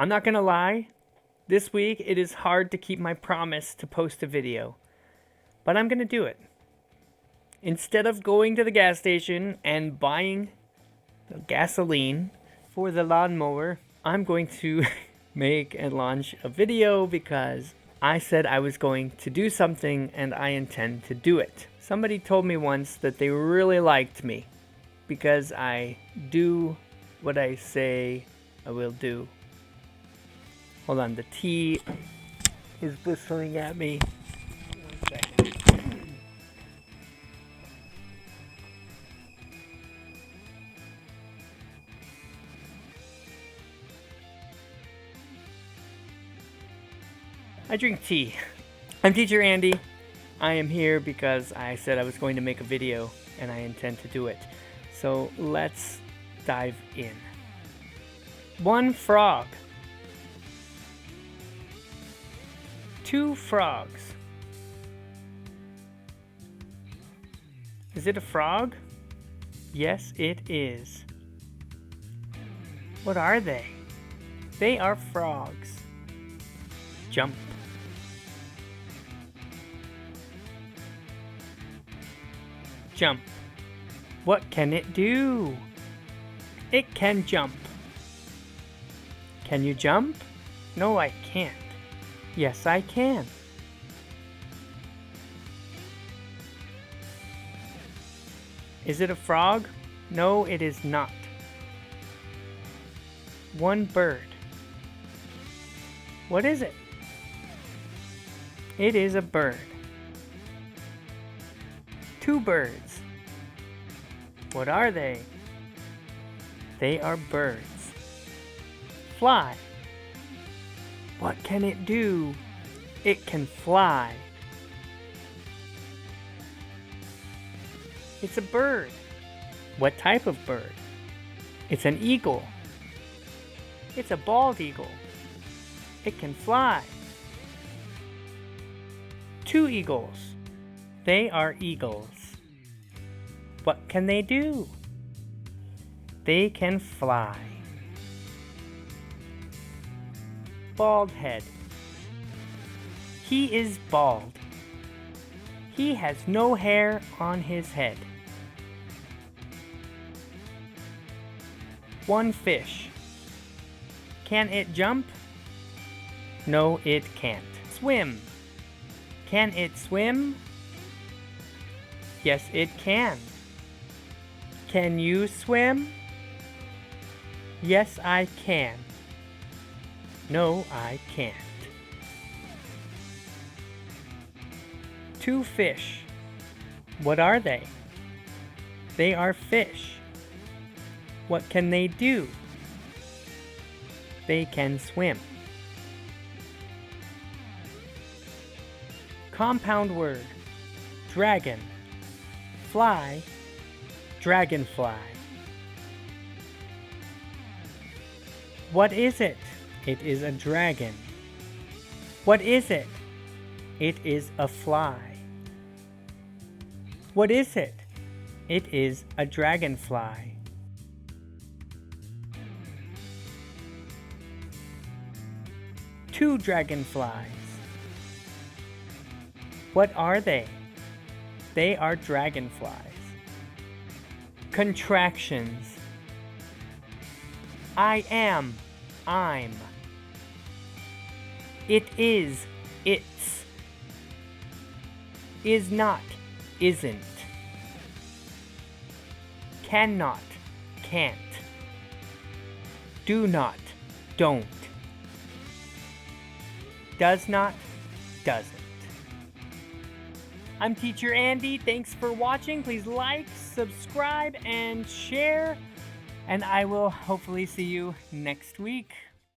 I'm not gonna lie, this week it is hard to keep my promise to post a video, but I'm gonna do it. Instead of going to the gas station and buying the gasoline for the lawnmower, I'm going to make and launch a video because I said I was going to do something and I intend to do it. Somebody told me once that they really liked me because I do what I say I will do. Hold on, the tea is whistling at me. 1 second. I drink tea. I'm Teacher Andy. I am here because I said I was going to make a video and I intend to do it. So let's dive in. One frog. Two frogs. Is it a frog? Yes, it is. What are they? They are frogs. Jump. Jump. What can it do? It can jump. Can you jump? No, I can't. Yes, I can. Is it a frog? No, it is not. One bird. What is it? It is a bird. Two birds. What are they? They are birds. Fly. What can it do? It can fly. It's a bird. What type of bird? It's an eagle. It's a bald eagle. It can fly. Two eagles. They are eagles. What can they do? They can fly. Bald head. He is bald. He has no hair on his head. One fish. Can it jump? No, it can't. Swim. Can it swim? Yes, it can. Can you swim? Yes, I can. No, I can't. Two fish. What are they? They are fish. What can they do? They can swim. Compound word. Dragon. Fly. Dragonfly. What is it? It is a dragon. What is it? It is a fly. What is it? It is a dragonfly. Two dragonflies. What are they? They are dragonflies. Contractions. I am, I'm. It is, it's. Is not, isn't. Cannot, can't. Do not, don't. Does not, doesn't. I'm Teacher Andy. Thanks for watching. Please like, subscribe, and share. And I will hopefully see you next week.